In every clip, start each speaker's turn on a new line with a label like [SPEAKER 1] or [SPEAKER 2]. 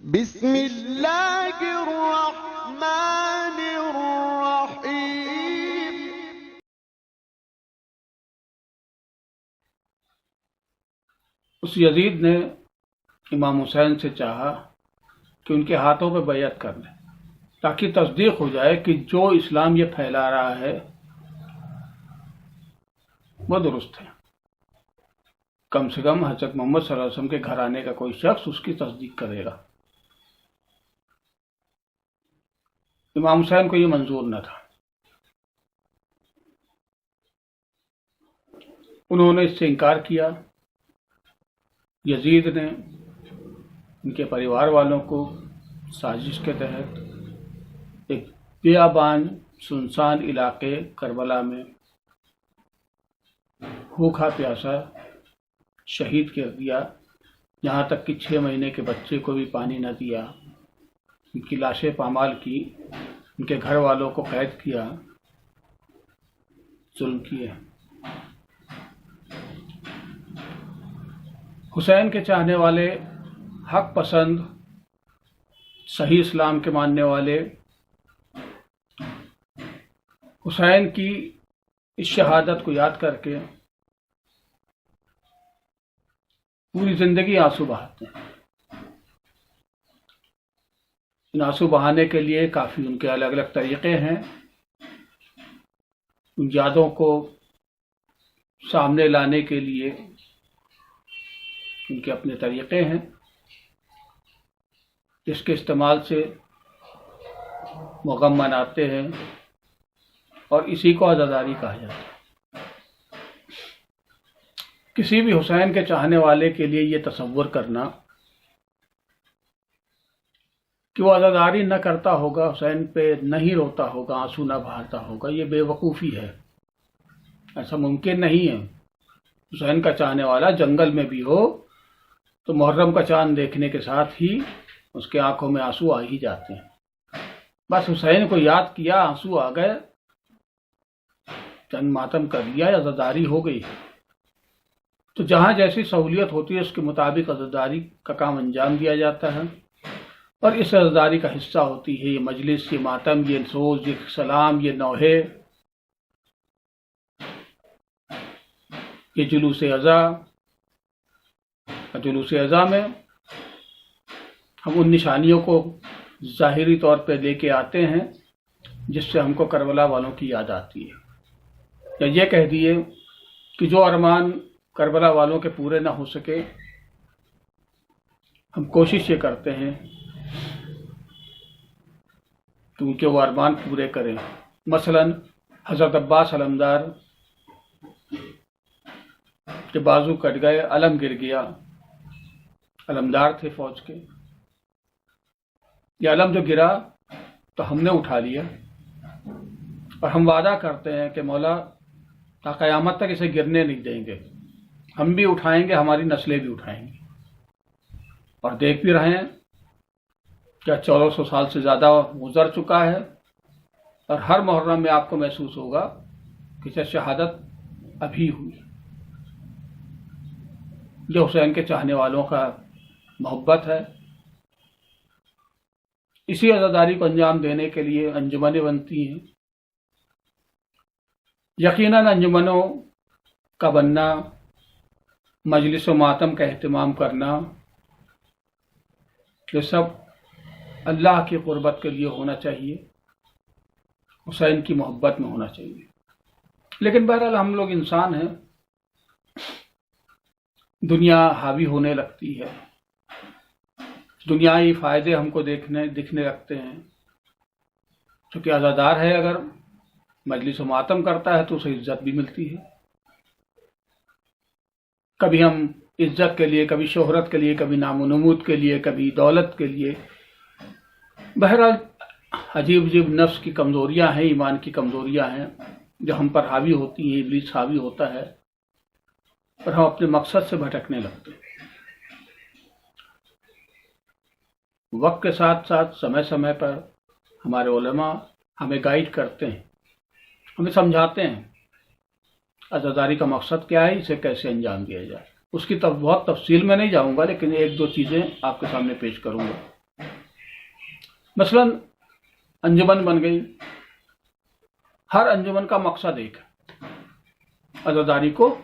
[SPEAKER 1] بسم اللہ الرحمن الرحیم۔
[SPEAKER 2] اس یزید نے امام حسین سے چاہا کہ ان کے ہاتھوں پہ بیعت کر لیں تاکہ تصدیق ہو جائے کہ جو اسلام یہ پھیلا رہا ہے وہ درست ہے۔ کم سے کم حضرت محمد صلی اللہ علیہ وسلم کے گھرانے کا کوئی شخص اس کی تصدیق کرے گا۔ امام حسین کو یہ منظور نہ تھا، انہوں نے اس سے انکار کیا۔ یزید نے ان کے پریوار والوں کو سازش کے تحت ایک بیابان سنسان علاقے کربلا میں بھوکا پیاسا شہید کر دیا، یہاں تک کہ 6 مہینے کے بچے کو بھی پانی نہ دیا، ان کی لاشیں پامال کی، ان کے گھر والوں کو قید کیا، ظلم کیے۔ حسین کے چاہنے والے، حق پسند، صحیح اسلام کے ماننے والے حسین کی اس شہادت کو یاد کر کے پوری زندگی آنسو بہاتے ہیں۔ ان آنسو بہانے کے لیے کافی ان کے الگ الگ طریقے ہیں، ان یادوں کو سامنے لانے کے لیے ان کے اپنے طریقے ہیں، جس کے استعمال سے وہ غم مناتے ہیں، اور اسی کو عزاداری کہا جاتا ہے۔ کسی بھی حسین کے چاہنے والے کے لیے یہ تصور کرنا کہ وہ عزاداری نہ کرتا ہوگا، حسین پہ نہیں روتا ہوگا، آنسو نہ بہاتا ہوگا، یہ بے وقوفی ہے، ایسا ممکن نہیں ہے۔ حسین کا چاہنے والا جنگل میں بھی ہو تو محرم کا چاند دیکھنے کے ساتھ ہی اس کے آنکھوں میں آنسو آ ہی جاتے ہیں۔ بس حسین کو یاد کیا، آنسو آ گئے، چند ماتم کر لیا، عزاداری ہو گئی۔ تو جہاں جیسی سہولیت ہوتی ہے اس کے مطابق عزاداری کا کام انجام دیا جاتا ہے، اور اس عزاداری کا حصہ ہوتی ہے یہ مجلس، یہ ماتم، یہ سوز، یہ سلام، یہ نوحے، یہ جلوس عزا۔ جلوس عزا میں ہم ان نشانیوں کو ظاہری طور پہ لے کے آتے ہیں جس سے ہم کو کربلا والوں کی یاد آتی ہے، یا یہ کہہ دیے کہ جو ارمان کربلا والوں کے پورے نہ ہو سکے، ہم کوشش یہ کرتے ہیں کہ ان کے وہ ارمان پورے کریں۔ مثلا حضرت عباس علمدار کے بازو کٹ گئے، علم گر گیا، علمدار تھے فوج کے، یہ علم جو گرا تو ہم نے اٹھا لیا، اور ہم وعدہ کرتے ہیں کہ مولا تا قیامت تک اسے گرنے نہیں دیں گے، ہم بھی اٹھائیں گے، ہماری نسلیں بھی اٹھائیں گی۔ اور دیکھ بھی رہے ہیں کیا 1400 سال سے زیادہ گزر چکا ہے، اور ہر محرم میں آپ کو محسوس ہوگا کہ شہادت ابھی ہوئی۔ یہ حسین کے چاہنے والوں کا محبت ہے۔ اسی عزاداری کو انجام دینے کے لیے انجمنیں بنتی ہیں۔ یقیناً انجمنوں کا بننا، مجلس و ماتم کا اہتمام کرنا، یہ سب اللہ کی قربت کے لیے ہونا چاہیے، حسین کی محبت میں ہونا چاہیے۔ لیکن بہرحال ہم لوگ انسان ہیں، دنیا حاوی ہونے لگتی ہے، دنیائی فائدے ہم کو دکھنے لگتے ہیں۔ چونکہ عزادار ہے، اگر مجلس و ماتم کرتا ہے تو اسے عزت بھی ملتی ہے۔ کبھی ہم عزت کے لیے، کبھی شہرت کے لیے، کبھی نام و نمود کے لیے، کبھی دولت کے لیے، بہرحال عجیب عجیب نفس کی کمزوریاں ہیں، ایمان کی کمزوریاں ہیں جو ہم پر حاوی ہوتی ہیں، ابلیس حاوی ہوتا ہے، اور ہم اپنے مقصد سے بھٹکنے لگتے ہیں۔ وقت کے ساتھ ساتھ سمے سمے پر ہمارے علماء ہمیں گائیڈ کرتے ہیں، ہمیں سمجھاتے ہیں عزاداری کا مقصد کیا ہے، اسے کیسے انجام دیا جائے۔ اس کی بہت تفصیل میں نہیں جاؤں گا، لیکن 1-2 چیزیں آپ کے سامنے پیش کروں گا۔ مثلا انجمن بن گئی، ہر انجمن کا مقصد ایک ہے، عزاداری کو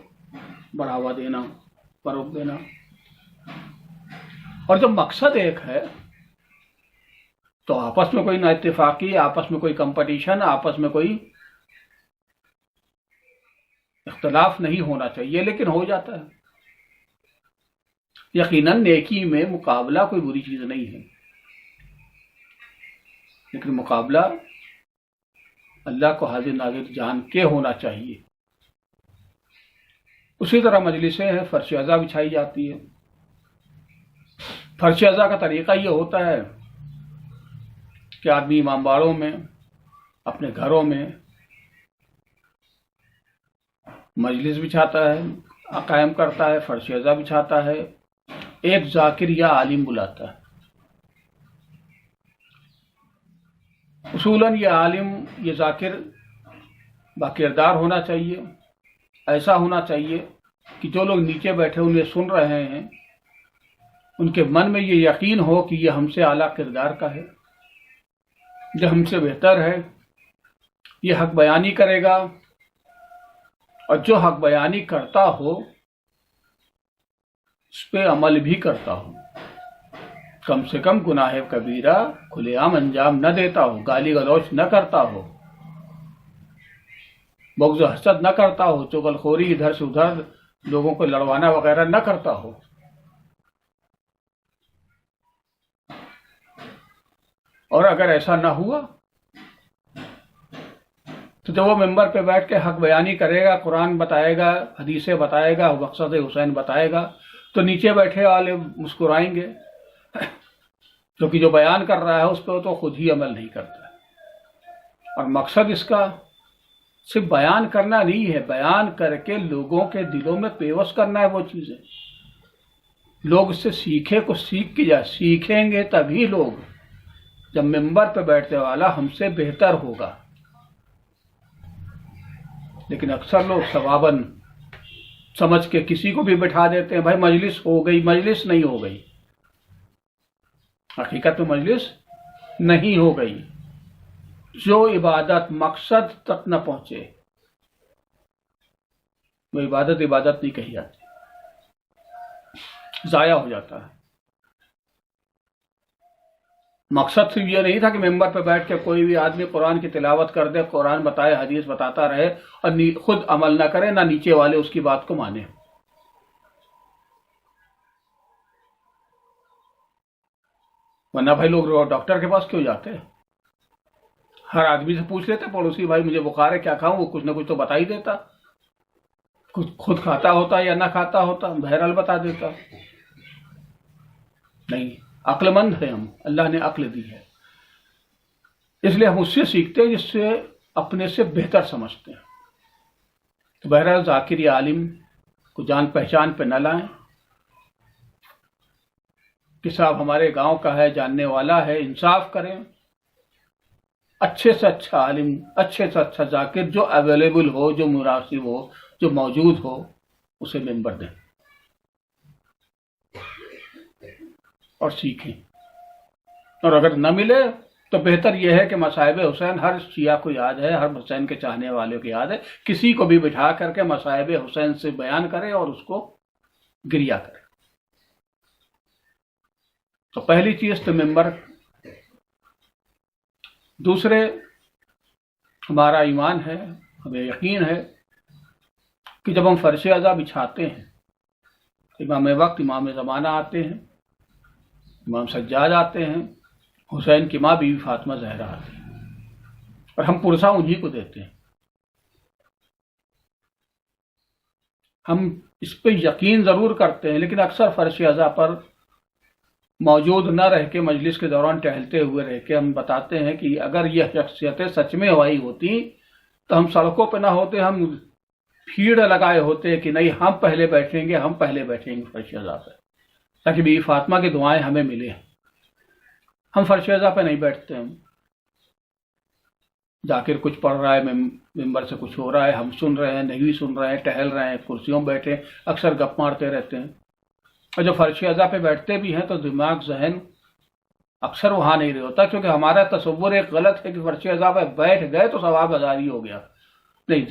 [SPEAKER 2] بڑھاوا دینا، فروغ دینا، اور جب مقصد ایک ہے تو آپس میں کوئی نا اتفاقی، آپس میں کوئی کمپٹیشن، آپس میں کوئی اختلاف نہیں ہونا چاہیے، لیکن ہو جاتا ہے۔ یقیناً نیکی میں مقابلہ کوئی بری چیز نہیں ہے، لیکن مقابلہ اللہ کو حاضر ناظر جان کے ہونا چاہیے۔ اسی طرح مجلسیں ہیں، فرش عزا بچھائی جاتی ہے۔ فرش عزا کا طریقہ یہ ہوتا ہے کہ آدمی امام باڑوں میں، اپنے گھروں میں مجلس بچھاتا ہے، قائم کرتا ہے، فرش عزا بچھاتا ہے، ایک ذاکر یا عالم بلاتا ہے۔ اصولاً یہ عالم، یہ ذاکر باکردار ہونا چاہیے، ایسا ہونا چاہیے کہ جو لوگ نیچے بیٹھے انہیں سن رہے ہیں ان کے من میں یہ یقین ہو کہ یہ ہم سے اعلیٰ کردار کا ہے، جو ہم سے بہتر ہے، یہ حق بیانی کرے گا، اور جو حق بیانی کرتا ہو اس پہ عمل بھی کرتا ہو، کم سے کم گناہ کبیرہ کھلے عام انجام نہ دیتا ہو، گالی گلوچ نہ کرتا ہو، بغض و حسد نہ کرتا ہو، چغل خوری ادھر سے ادھر لوگوں کو لڑوانا وغیرہ نہ کرتا ہو۔ اور اگر ایسا نہ ہوا تو جب وہ ممبر پہ بیٹھ کے حق بیانی کرے گا، قرآن بتائے گا، حدیثیں بتائے گا، مقصد حسین بتائے گا، تو نیچے بیٹھے والے مسکرائیں گے، کیونکہ جو بیان کر رہا ہے اس پہ تو خود ہی عمل نہیں کرتا ہے۔ اور مقصد اس کا صرف بیان کرنا نہیں ہے، بیان کر کے لوگوں کے دلوں میں پیوست کرنا ہے وہ چیزیں، لوگ اس سے سیکھے، کچھ سیکھ کے جائے، سیکھیں گے تبھی لوگ، جب ممبر پہ بیٹھنے والا ہم سے بہتر ہوگا۔ لیکن اکثر لوگ ثواباً سمجھ کے کسی کو بھی بٹھا دیتے ہیں، بھائی مجلس ہو گئی، مجلس نہیں ہو گئی، حقیقت میں مجلس نہیں ہو گئی۔ جو عبادت مقصد تک نہ پہنچے وہ عبادت عبادت نہیں کہی جاتی، ضائع ہو جاتا ہے۔ مقصد صرف یہ نہیں تھا کہ ممبر پہ بیٹھ کے کوئی بھی آدمی قرآن کی تلاوت کر دے، قرآن بتائے، حدیث بتاتا رہے اور خود عمل نہ کرے، نہ نیچے والے اس کی بات کو مانے۔ ورنہ بھائی لوگ ڈاکٹر کے پاس کیوں جاتے ہیں؟ ہر آدمی سے پوچھ لیتے، پڑوسی بھائی مجھے بخار ہے کیا کھاؤں، وہ کچھ نہ کچھ تو بتا ہی دیتا، کچھ خود کھاتا ہوتا یا نہ کھاتا ہوتا، بہرحال بتا دیتا۔ نہیں، عقل مند ہے ہم، اللہ نے عقل دی ہے، اس لیے ہم اس سے سیکھتے ہیں جس سے اپنے سے بہتر سمجھتے ہیں۔ تو بہرحال ذاکر یا عالم کو جان پہچان پہ نہ لائیں کہ صاحب ہمارے گاؤں کا ہے، جاننے والا ہے، انصاف کریں، اچھے سے اچھا عالم، اچھے سے اچھا ذاکر جو اویلیبل ہو، جو مناسب ہو، جو موجود ہو، اسے ممبر دیں اور سیکھیں۔ اور اگر نہ ملے تو بہتر یہ ہے کہ مصائب حسین ہر شیعہ کو یاد ہے، ہر حسین کے چاہنے والوں کو یاد ہے، کسی کو بھی بٹھا کر کے مصائب حسین سے بیان کرے اور اس کو گریہ کرے۔ تو پہلی چیز تو ممبر۔ دوسرے، ہمارا ایمان ہے، ہمیں یقین ہے کہ جب ہم فرش عزا بچھاتے ہیں، امام وقت، امام زمانہ آتے ہیں، امام سجاد آتے ہیں، حسین کی ماں بی بی فاطمہ زہرا آتی ہیں، اور ہم پرسہ انہی کو دیتے ہیں۔ ہم اس پہ یقین ضرور کرتے ہیں، لیکن اکثر فرش عزا پر موجود نہ رہ کے، مجلس کے دوران ٹہلتے ہوئے رہ کے ہم بتاتے ہیں کہ اگر یہ شخصیتیں سچ میں ہوائی ہوتی تو ہم سڑکوں پہ نہ ہوتے، ہم بھیڑ لگائے ہوتے کہ نہیں ہم پہلے بیٹھیں گے، ہم پہلے بیٹھیں گے فرش عزا پہ، تاکہ بی بی فاطمہ کی دعائیں ہمیں ملیں۔ ہم فرش عزا پہ نہیں بیٹھتے، ہم ذاکر کچھ پڑھ رہا ہے، ممبر سے کچھ ہو رہا ہے، ہم سن رہے ہیں، نہیں سن رہے ہیں، ٹہل رہے ہیں، کرسیوں بیٹھے، اکثر گپ مارتے رہتے ہیں۔ اور جو فرش عزا پہ بیٹھتے بھی ہیں تو دماغ، ذہن اکثر وہاں نہیں رہے ہوتا، کیونکہ ہمارا تصور ایک غلط ہے کہ فرش عزا پہ بیٹھ گئے تو ثواب ہزاری ہو گیا. نہیں،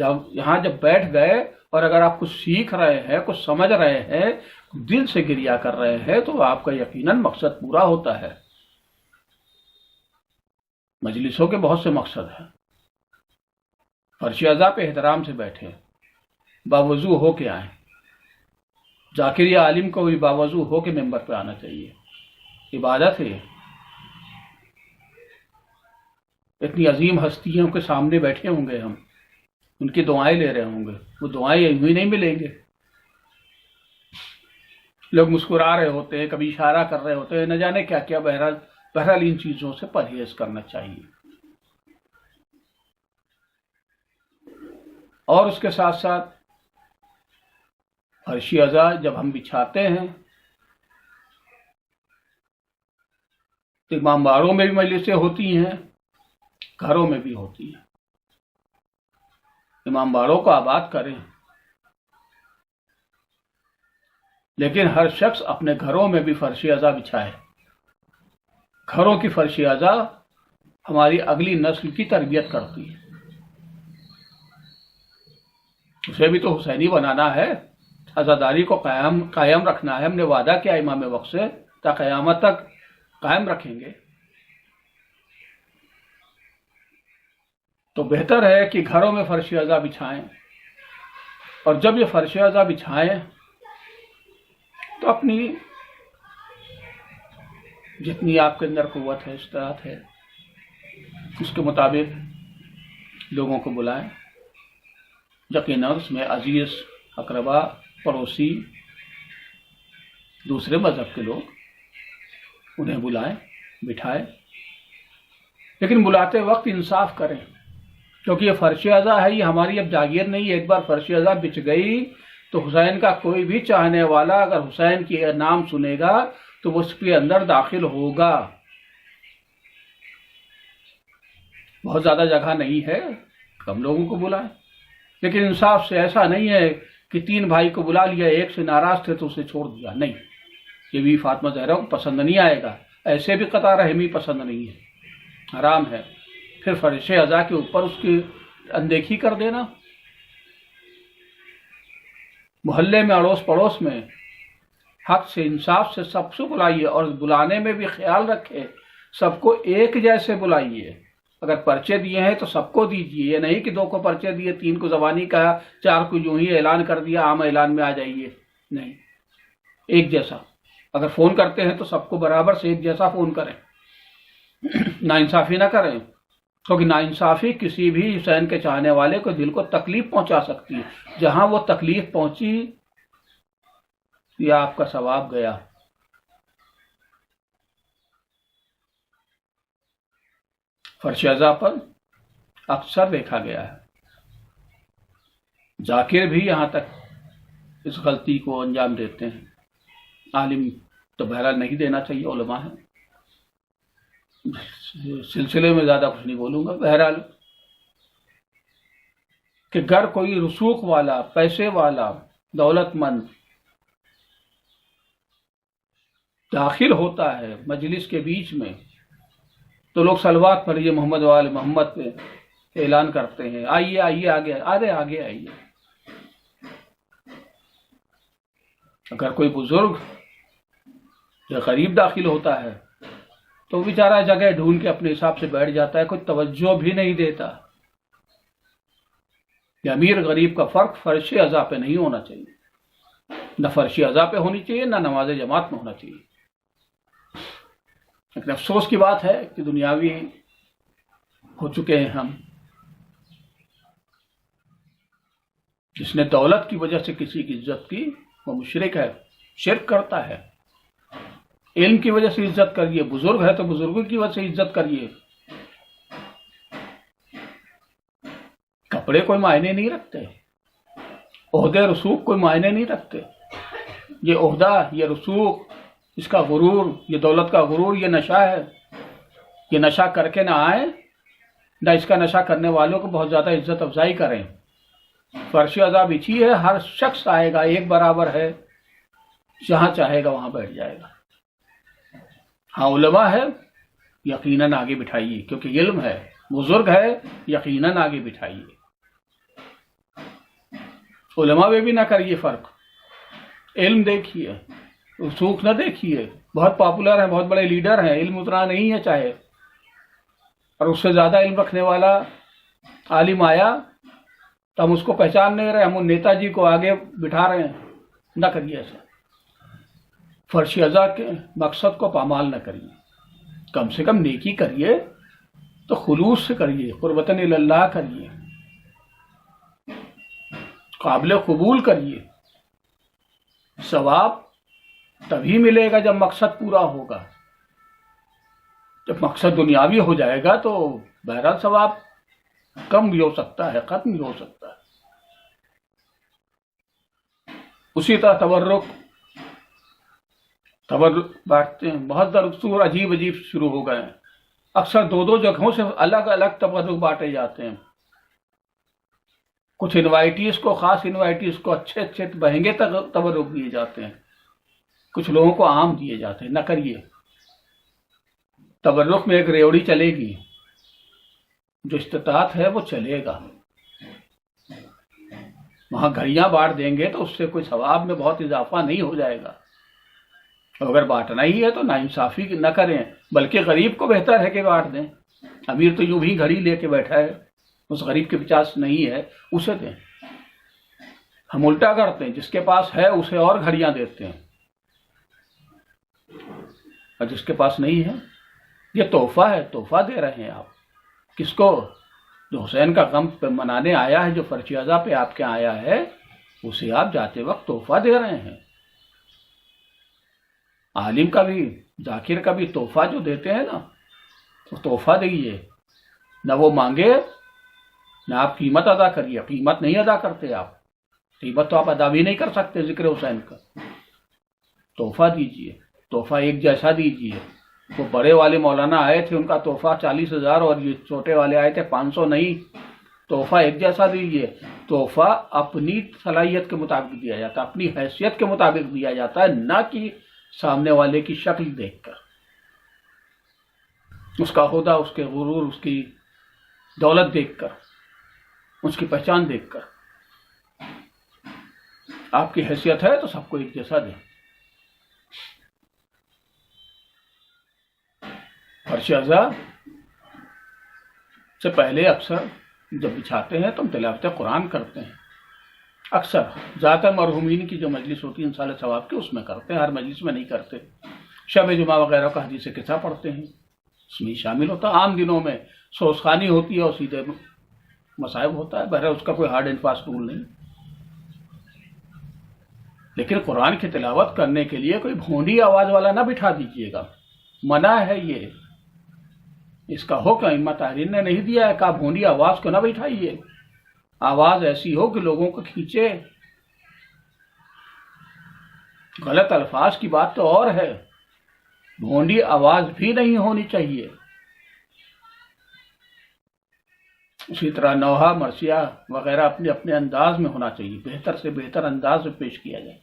[SPEAKER 2] جب بیٹھ گئے اور اگر آپ کچھ سیکھ رہے ہیں، کچھ سمجھ رہے ہیں، دل سے گریا کر رہے ہیں، تو آپ کا یقیناً مقصد پورا ہوتا ہے. مجلسوں کے بہت سے مقصد ہیں. فرش عزا پہ احترام سے بیٹھے، باوضو ہو کے آئیں. ذاکر یا عالم کو بھی باوضو ہو کے ممبر پہ آنا چاہیے. عبادت ہے. اتنی عظیم ہستیوں کے سامنے بیٹھے ہوں گے ہم، ان کی دعائیں لے رہے ہوں گے، وہ دعائیں یوں ہی نہیں ملیں گے. لوگ مسکرا رہے ہوتے ہیں، کبھی اشارہ کر رہے ہوتے ہیں، نہ جانے کیا کیا. بہرحال ان چیزوں سے پرہیز کرنا چاہیے. اور اس کے ساتھ ساتھ فرش عزا جب ہم بچھاتے ہیں تو امام باڑوں میں بھی مجلسیں ہوتی ہیں، گھروں میں بھی ہوتی ہیں. امام باڑوں کو آباد کریں، لیکن ہر شخص اپنے گھروں میں بھی فرش عزا بچھائے. گھروں کی فرش عزا ہماری اگلی نسل کی تربیت کرتی ہے. اسے بھی تو حسینی بنانا ہے، عزاداری کو قائم رکھنا ہے. ہم نے وعدہ کیا امام وقت سے، تا قیامت تک قائم رکھیں گے. تو بہتر ہے کہ گھروں میں فرش عزا بچھائیں، اور جب یہ فرش عزا بچھائیں تو اپنی جتنی آپ کے اندر قوت ہے، استطاعت ہے، اس کے مطابق لوگوں کو بلائیں. یقیناً اس میں عزیز، اقربا، پڑوسی، دوسرے مذہب کے لوگ، انہیں بلائیں، بٹھائیں. لیکن بلاتے وقت انصاف کریں، کیونکہ یہ فرش عزا ہے، یہ ہماری اب جاگیر نہیں ہے. ایک بار فرش عزا بچ گئی تو حسین کا کوئی بھی چاہنے والا اگر حسین کی نام سنے گا تو وہ اس کے اندر داخل ہوگا. بہت زیادہ جگہ نہیں ہے، کم لوگوں کو بلائیں. لیکن انصاف سے ایسا نہیں ہے کہ 3 بھائی کو بلا لیا، ایک سے ناراض تھے تو اسے چھوڑ دیا. نہیں، یہ بھی فاطمہ زہرا کو پسند نہیں آئے گا. ایسے بھی قطع رحمی پسند نہیں ہے، حرام ہے. پھر فرش عزا کے اوپر اس کی اندیکھی کر دینا. محلے میں، اڑوس پڑوس میں حق سے، انصاف سے سب سے بلائیے، اور بلانے میں بھی خیال رکھے سب کو ایک جیسے بلائیے. اگر پرچے دیے ہیں تو سب کو دیجیے، یہ نہیں کہ 2 کو پرچے دیے، 3 کو زبانی کہا، 4 کو یوں ہی اعلان کر دیا، عام اعلان میں آ جائیے. نہیں، ایک جیسا. اگر فون کرتے ہیں تو سب کو برابر سے ایک جیسا فون کریں، ناانصافی نہ کریں، کیونکہ ناانصافی کسی بھی حسین کے چاہنے والے کو دل کو تکلیف پہنچا سکتی ہے. جہاں وہ تکلیف پہنچی یہ آپ کا ثواب گیا. فرش عزا پر اکثر دیکھا گیا ہے، ذاکر بھی یہاں تک اس غلطی کو انجام دیتے ہیں. عالم تو بہرحال نہیں دینا چاہیے، علماء ہیں. سلسلے میں زیادہ کچھ نہیں بولوں گا. بہرحال کہ گھر کوئی رسوخ والا، پیسے والا، دولت مند داخل ہوتا ہے مجلس کے بیچ میں تو لوگ صلوات پڑھیے محمد وآل محمد پہ اعلان کرتے ہیں، آئیے آئیے آگے، آگے آئیے. اگر کوئی بزرگ یا غریب داخل ہوتا ہے تو بیچارہ جگہ ڈھونڈ کے اپنے حساب سے بیٹھ جاتا ہے، کوئی توجہ بھی نہیں دیتا. یہ امیر غریب کا فرق فرش عزا پہ نہیں ہونا چاہیے، نہ فرش عزا پہ ہونی چاہیے، نہ نماز جماعت میں ہونا چاہیے. لیکن افسوس کی بات ہے کہ دنیاوی ہو چکے ہیں ہم. جس نے دولت کی وجہ سے کسی کی عزت کی وہ مشرک ہے، شرک کرتا ہے. علم کی وجہ سے عزت کریے، بزرگ ہے تو بزرگوں کی وجہ سے عزت کریے. کپڑے کوئی معنی نہیں رکھتے، عہدے رسوخ کوئی معنی نہیں رکھتے. یہ عہدہ، یہ رسوخ، اس کا غرور، یہ دولت کا غرور، یہ نشہ ہے. یہ نشہ کر کے نہ آئے، نہ اس کا نشہ کرنے والوں کو بہت زیادہ عزت افزائی کریں. فرش عزا بچھی ہے، ہر شخص آئے گا، ایک برابر ہے، جہاں چاہے گا وہاں بیٹھ جائے گا. ہاں علماء ہے یقیناً آگے بٹھائیے، کیونکہ علم ہے، بزرگ ہے، یقیناً آگے بٹھائیے۔ علماء میں بھی نہ کریے فرق، علم دیکھیے، رسوخ نہ دیکھیے۔ بہت پاپولر ہیں، بہت بڑے لیڈر ہیں، علم اتنا نہیں ہے چاہے، اور اس سے زیادہ علم رکھنے والا عالم آیا تو ہم اس کو پہچان نہیں رہے، ہم ان نیتا جی کو آگے بٹھا رہے ہیں۔ نہ کریے ایسا، فرش ازا کے مقصد کو پامال نہ کریے، کم سے کم نیکی کریے تو خلوص سے کریے، قربتاً اللہ کریے، قابل قبول کریے۔ ثواب تبھی ملے گا جب مقصد پورا ہوگا۔ جب مقصد دنیاوی ہو جائے گا تو بہرحال ثواب کم بھی ہو سکتا ہے، ختم بھی ہو سکتا ہے۔ اسی طرح تبرک بانٹتے ہیں، بہت دستور عجیب عجیب شروع ہو گئے ہیں، اکثر دو دو جگہوں سے الگ الگ تبرک بانٹے جاتے ہیں۔ کچھ انوائٹیز کو، خاص انوائٹیز کو اچھے اچھے مہنگے تبرک دیے جاتے ہیں، کچھ لوگوں کو عام دیے جاتے ہیں۔ نہ کریے۔ تبرک میں ایک ریوڑی چلے گی، جو استطاعت ہے وہ چلے گا۔ وہاں گھڑیاں بانٹ دیں گے تو اس سے کوئی ثواب میں بہت اضافہ نہیں ہو جائے گا۔ اگر بانٹنا ہی ہے تو ناانصافی نہ کریں، بلکہ غریب کو بہتر ہے کہ بانٹ دیں۔ امیر تو یوں بھی گھڑی لے کے بیٹھا ہے، اس غریب کے پاس نہیں ہے، اسے دیں۔ ہم الٹا کرتے ہیں، جس کے پاس ہے اسے اور گھڑیاں دیتے ہیں، اور جس کے پاس نہیں ہے، یہ تحفہ ہے، تحفہ دے رہے ہیں آپ۔ کس کو؟ جو حسین کا غم پہ منانے آیا ہے، جو فرش ازا پہ آپ کے آیا ہے، اسے آپ جاتے وقت تحفہ دے رہے ہیں۔ عالم کا بھی، ذاکر کا بھی تحفہ جو دیتے ہیں نا، تو تحفہ دیجیے، نہ وہ مانگے نہ آپ قیمت ادا کریے۔ قیمت نہیں ادا کرتے آپ، قیمت تو آپ ادا بھی نہیں کر سکتے ذکر حسین کا۔ تحفہ دیجیے، تحفہ ایک جیسا دیجیے۔ وہ بڑے والے مولانا آئے تھے، ان کا تحفہ 40,000، اور یہ چھوٹے والے آئے تھے 500 نہیں۔ تحفہ ایک جیسا دیجیے۔ تحفہ اپنی صلاحیت کے مطابق دیا جاتا ہے، اپنی حیثیت کے مطابق دیا جاتا ہے، نہ کہ سامنے والے کی شکل دیکھ کر، اس کا عہدہ، اس کے غرور، اس کی دولت دیکھ کر، اس کی پہچان دیکھ کر۔ آپ کی حیثیت ہے تو سب کو ایک جیسا دیں۔ فرش ازا سے پہلے اکثر جب بچھاتے ہیں تو ہم تلاوت قرآن کرتے ہیں، اکثر ذاتاً مرحومین کی جو مجلس ہوتی ہے انصال ثواب کی، اس میں کرتے ہیں، ہر مجلس میں نہیں کرتے۔ شب جمعہ وغیرہ کا حدیث قصہ پڑھتے ہیں، اس میں شامل ہوتا ہے۔ عام دنوں میں سوزخانی ہوتی ہے اور سیدھے مصائب ہوتا ہے، بہرحال اس کا کوئی ہارڈ اینڈ فاسٹ رول نہیں۔ لیکن قرآن کی تلاوت کرنے کے لیے کوئی بھونڈی آواز والا نہ بٹھا دیجیے گا، منع ہے یہ، اس کا حکم ائمہ طاہرین نے نہیں دیا ہے کہ آپ بھونڈی آواز کو نہ بٹھائیے۔ آواز ایسی ہو کہ لوگوں کو کھینچے۔ غلط الفاظ کی بات تو اور ہے، بھونڈی آواز بھی نہیں ہونی چاہیے۔ اسی طرح نوحہ، مرثیہ وغیرہ اپنے اپنے انداز میں ہونا چاہیے، بہتر سے بہتر انداز میں پیش کیا جائے۔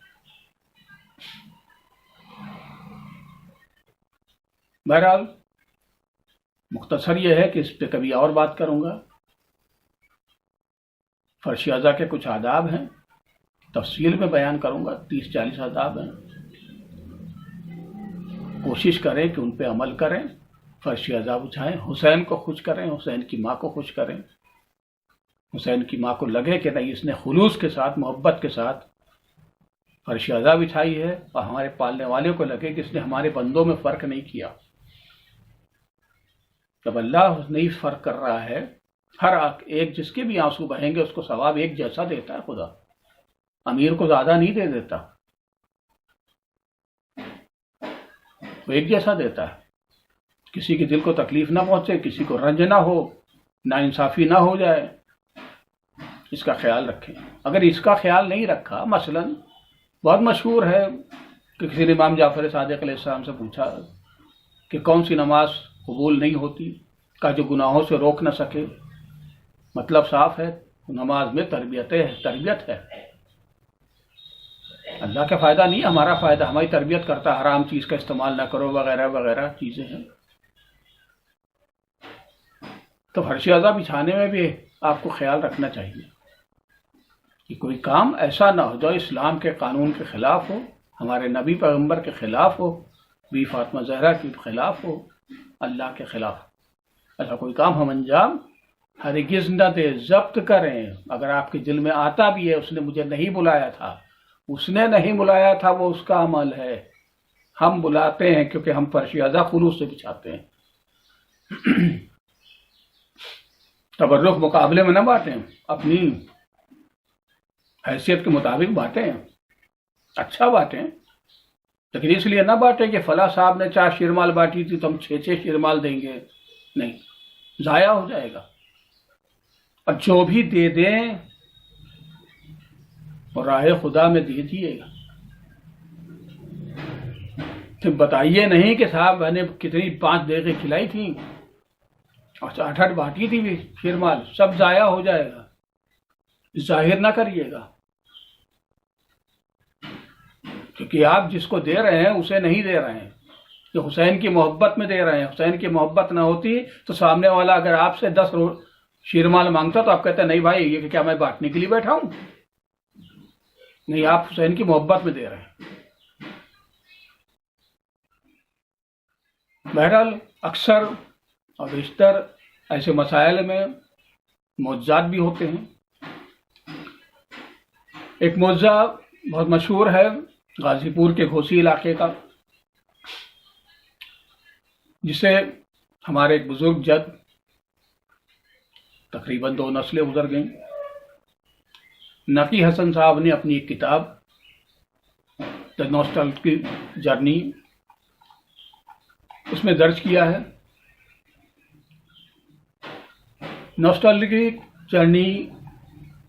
[SPEAKER 2] بہرحال مختصر یہ ہے کہ اس پہ کبھی اور بات کروں گا۔ فرش ازا کے کچھ آداب ہیں، تفصیل میں بیان کروں گا، 30-40 آداب ہیں۔ کوشش کریں کہ ان پہ عمل کریں، فرش ازا بچھائیں، حسین کو خوش کریں، حسین کی ماں کو خوش کریں، حسین کی ماں کو لگے کہ نہیں، اس نے خلوص کے ساتھ، محبت کے ساتھ فرش ازا بچھائی ہے، اور ہمارے پالنے والے کو لگے کہ اس نے ہمارے بندوں میں فرق نہیں کیا۔ جب اللہ نہیں فرق کر رہا ہے، ہر ایک جس کے بھی آنسو بہیں گے اس کو ثواب ایک جیسا دیتا ہے خدا، امیر کو زیادہ نہیں دے دیتا، وہ ایک جیسا دیتا ہے۔ کسی کے دل کو تکلیف نہ پہنچے، کسی کو رنج نہ ہو، ناانصافی نہ ہو جائے، اس کا خیال رکھیں۔ اگر اس کا خیال نہیں رکھا، مثلا بہت مشہور ہے کہ کسی نے امام جعفر صادق علیہ السلام سے پوچھا کہ کون سی نماز قبول نہیں ہوتی، کا جو گناہوں سے روک نہ سکے۔ مطلب صاف ہے، نماز میں تربیت ہے، اللہ کا فائدہ نہیں، ہمارا فائدہ، ہماری تربیت کرتا، حرام چیز کا استعمال نہ کرو وغیرہ وغیرہ چیزیں ہیں۔ تو فرش ازا بچھانے میں بھی آپ کو خیال رکھنا چاہیے کہ کوئی کام ایسا نہ ہو جو اسلام کے قانون کے خلاف ہو، ہمارے نبی پیغمبر کے خلاف ہو، بی فاطمہ زہرا کے خلاف ہو، اللہ کے خلاف۔ ایسا کوئی کام ہم انجام ہرگز نہ دے، ضبط کریں۔ اگر آپ کے دل میں آتا بھی ہے اس نے مجھے نہیں بلایا تھا، اس نے نہیں بلایا تھا، وہ اس کا عمل ہے، ہم بلاتے ہیں کیونکہ ہم فرش ازا خلوص سے بچھاتے ہیں۔ تبرک مقابلے میں نہ بانٹیں، اپنی حیثیت کے مطابق بانٹیں، اچھا بانٹیں، لیکن اس لیے نہ بانٹیں کہ فلاں صاحب نے 4 شیرمال بانٹی تھی تو ہم 6 شیرمال دیں گے، نہیں، ضائع ہو جائے گا۔ اور جو بھی دے دیں اور راہ خدا میں دے دیے گا۔ پھر بتائیے نہیں کہ صاحب میں نے کتنی 5 دیگیں کھلائی تھیں اور 8 بانٹی تھی بھی شیرمال، سب ضائع ہو جائے گا، ظاہر نہ کریے گا، کیونکہ آپ جس کو دے رہے ہیں اسے نہیں دے رہے ہیں، کہ حسین کی محبت میں دے رہے ہیں۔ حسین کی محبت نہ ہوتی تو سامنے والا اگر آپ سے 10 شیرمال مانگتا تو آپ کہتے ہیں نہیں بھائی یہ کیا میں بانٹنے کے لیے بیٹھا ہوں؟ نہیں، آپ حسین کی محبت میں دے رہے ہیں۔ بہرحال اکثر اور بیشتر ایسے مسائل میں معجزات بھی ہوتے ہیں۔ ایک معجزہ بہت مشہور ہے غازی پور کے گھوسی علاقے کا، جسے ہمارے ایک بزرگ جد تقریباً 2 نسلیں گزر گئیں، نقی حسن صاحب نے اپنی ایک کتاب دی نوسٹالجک جرنی اس میں درج کیا ہے۔ نوسٹالجک جرنی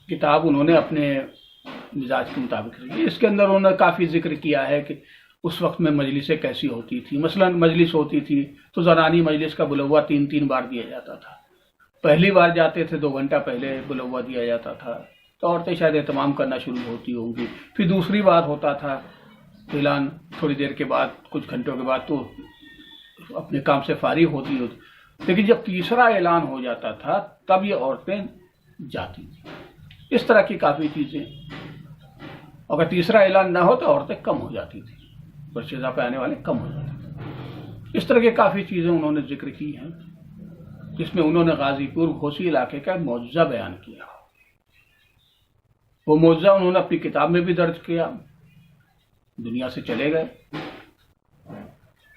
[SPEAKER 2] کتاب انہوں نے اپنے مزاج کے مطابق لکھی۔ اس کے اندر انہوں نے کافی ذکر کیا ہے کہ اس وقت میں مجلسیں کیسی ہوتی تھی۔ مثلا مجلس ہوتی تھی تو زنانی مجلس کا بلوا 3 بار دیا جاتا تھا۔ پہلی بار جاتے تھے 2 گھنٹہ پہلے بلوا دیا جاتا تھا تو عورتیں شاید اہتمام کرنا شروع ہوتی ہوں گی، پھر دوسری بار ہوتا تھا اعلان، تھوڑی دیر کے بعد، کچھ گھنٹوں کے بعد تو اپنے کام سے فارغ ہوتی، لیکن جب تیسرا اعلان ہو جاتا تھا تب یہ عورتیں جاتی تھیں۔ اس طرح کی کافی چیزیں، اگر تیسرا اعلان نہ ہو تو عورتیں کم ہو جاتی تھیں، برشیزہ پہ آنے والے کم ہو جاتے تھے۔ اس طرح کی کافی چیزیں انہوں نے ذکر کی ہیں جس میں انہوں نے غازی پور گھوسی علاقے کا معجزہ بیان کیا۔ وہ معجزہ انہوں نے اپنی کتاب میں بھی درج کیا، دنیا سے چلے گئے۔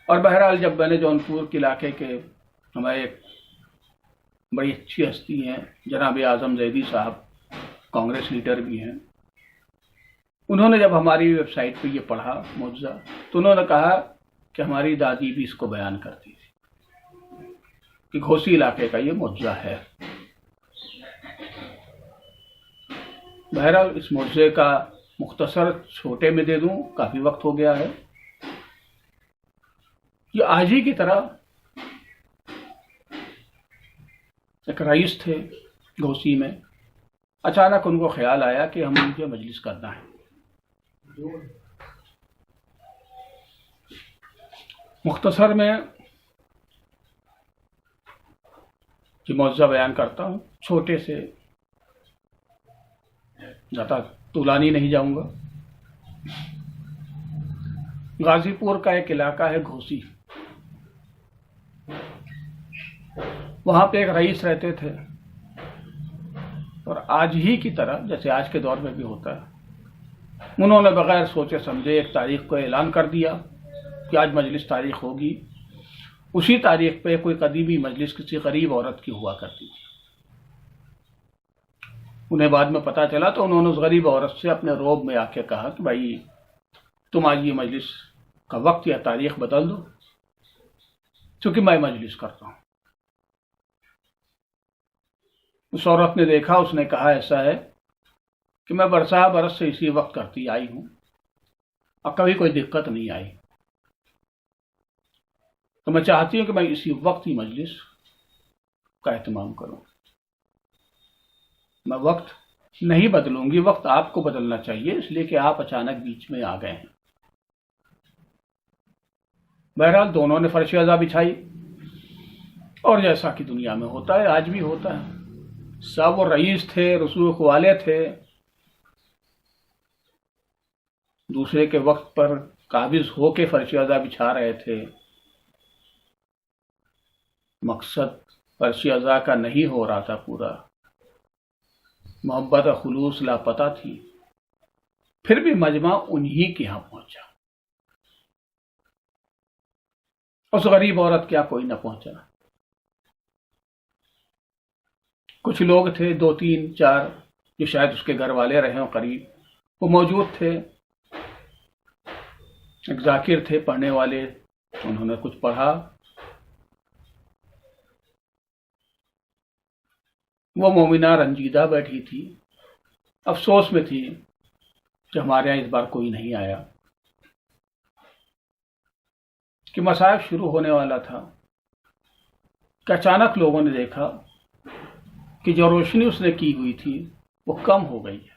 [SPEAKER 2] اور بہرحال جب میں نے جونپور کے علاقے کے ہمارے ایک بڑی اچھی ہستی ہیں جناب اعظم زیدی صاحب، کانگریس لیڈر بھی ہیں، انہوں نے جب ہماری ویب سائٹ پہ یہ پڑھا معجزہ تو انہوں نے کہا کہ ہماری دادی بھی اس کو بیان کرتی تھی کہ گھوسی علاقے کا یہ معجزہ ہے۔ بہرحال اس معجزے کا مختصر چھوٹے میں دے دوں، کافی وقت ہو گیا ہے۔ یہ آج ہی کی طرح ایک رئیس تھے گھوسی میں، اچانک ان کو خیال آیا کہ ہم مجھے مجلس کرنا ہے۔ مختصر میں یہ معجزہ بیان کرتا ہوں، چھوٹے سے، زیادہ طولانی نہیں جاؤں گا۔ غازی پور کا ایک علاقہ ہے گھوسی، وہاں پہ ایک رئیس رہتے تھے، اور آج ہی کی طرح جیسے آج کے دور میں بھی ہوتا ہے، انہوں نے بغیر سوچے سمجھے ایک تاریخ کو اعلان کر دیا کہ آج مجلس تاریخ ہوگی۔ اسی تاریخ پہ کوئی قدیمی مجلس کسی غریب عورت کی ہوا کرتی تھی۔ انہیں بعد میں پتہ چلا تو انہوں نے اس غریب عورت سے اپنے روب میں آ کے کہا کہ بھائی تم آج یہ مجلس کا وقت یا تاریخ بدل دو چونکہ میں مجلس کرتا ہوں۔ اس عورت نے دیکھا، اس نے کہا ایسا ہے کہ میں برسہ برس سے اسی وقت کرتی آئی ہوں اور کبھی کوئی دقت نہیں آئی، تو میں چاہتی ہوں کہ میں اسی وقت ہی مجلس کا اہتمام کروں۔ میں وقت نہیں بدلوں گی، وقت آپ کو بدلنا چاہیے، اس لیے کہ آپ اچانک بیچ میں آ گئے ہیں۔ بہرحال دونوں نے فرش ازا بچھائی اور جیسا کہ دنیا میں ہوتا ہے آج بھی ہوتا ہے، سب وہ رئیس تھے، رسوخ والے تھے، دوسرے کے وقت پر قابض ہو کے فرش ازا بچھا رہے تھے، مقصد فرش ازا کا نہیں ہو رہا تھا پورا، محبت و خلوص لاپتہ تھی، پھر بھی مجمع انہی کے ہاں پہنچا، اس غریب عورت کیا کوئی نہ پہنچا؟ کچھ لوگ تھے، 2 3 4 جو شاید اس کے گھر والے رہے ہوں قریب، وہ موجود تھے، ایک ذاکر تھے پڑھنے والے، انہوں نے کچھ پڑھا، وہ مومنہ رنجیدہ بیٹھی تھی، افسوس میں تھی کہ ہمارے یہاں اس بار کوئی نہیں آیا، کہ مصائب شروع ہونے والا تھا، کہ اچانک لوگوں نے دیکھا کہ جو روشنی اس نے کی ہوئی تھی وہ کم ہو گئی ہے،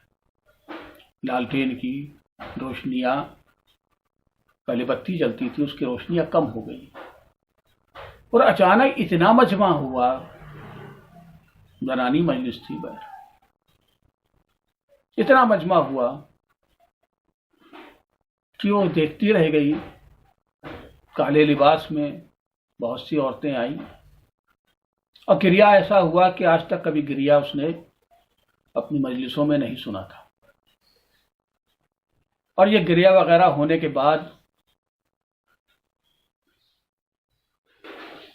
[SPEAKER 2] لالٹین کی روشنیاں، پہلے بتی جلتی تھی، اس کی روشنیاں کم ہو گئی، اور اچانک اتنا مجمع ہوا، زنانی مجلس تھی باہر، اتنا مجمع ہوا کہ وہ دیکھتی رہ گئی، کالے لباس میں بہت سی عورتیں آئیں، اور گریا ایسا ہوا کہ آج تک کبھی گریا اس نے اپنی مجلسوں میں نہیں سنا تھا، اور یہ گریا وغیرہ ہونے کے بعد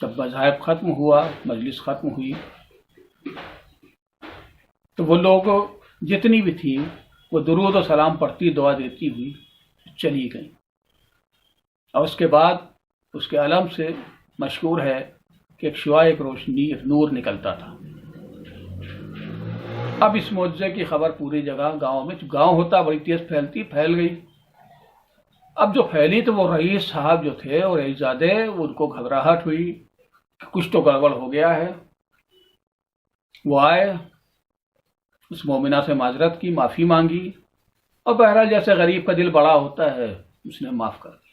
[SPEAKER 2] جب مذاہب ختم ہوا، مجلس ختم ہوئی، تو وہ لوگ جتنی بھی تھی وہ درود و سلام پڑھتی، دعا دیتی ہوئی چلی گئی، اور اس کے بعد اس کے علم سے مشہور ہے کہ ایک شعاع، ایک روشنی، ایک نور نکلتا تھا۔ اب اس معجزے کی خبر پوری جگہ، گاؤں میں، گاؤں ہوتا بڑی تیز پھیلتی، پھیل گئی، اب جو پھیلی تو وہ رئیس صاحب جو تھے اور رئیسزادے، ان کو گھبراہٹ ہوئی کہ کچھ تو گڑبڑ ہو گیا ہے، وہ آئے، اس مومنہ سے معذرت کی، معافی مانگی، اور بہرحال جیسے غریب کا دل بڑا ہوتا ہے اس نے معاف کر دیا۔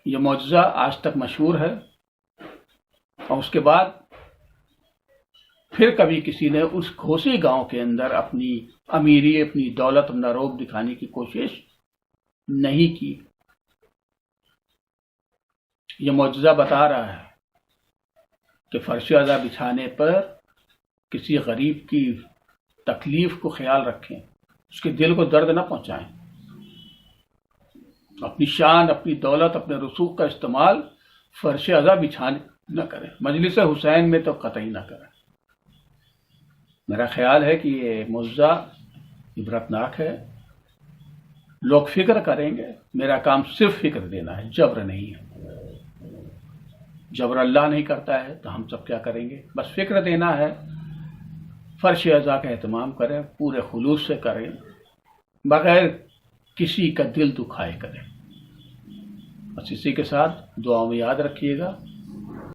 [SPEAKER 2] یہ معجزہ آج تک مشہور ہے، اور اس کے بعد پھر کبھی کسی نے اس گھوسی گاؤں کے اندر اپنی امیری، اپنی دولت، اپنا روب دکھانے کی کوشش نہیں کی۔ یہ معجزہ بتا رہا ہے کہ فرش ازا بچھانے پر کسی غریب کی تکلیف کو خیال رکھیں، اس کے دل کو درد نہ پہنچائیں، اپنی شان، اپنی دولت، اپنے رسوخ کا استعمال فرش ازا بچھانے نہ کریں، مجلس حسین میں تو قطعی نہ کریں۔ میرا خیال ہے کہ یہ معجزہ عبرتناک ہے، لوگ فکر کریں گے، میرا کام صرف فکر دینا ہے، جبر نہیں ہے، جبر اللہ نہیں کرتا ہے تو ہم سب کیا کریں گے، بس فکر دینا ہے، فرش ازا کا اہتمام کریں، پورے خلوص سے کریں، بغیر کسی کا دل دکھائے کریں۔ بس اسی کے ساتھ دعاؤں میں یاد رکھیے گا۔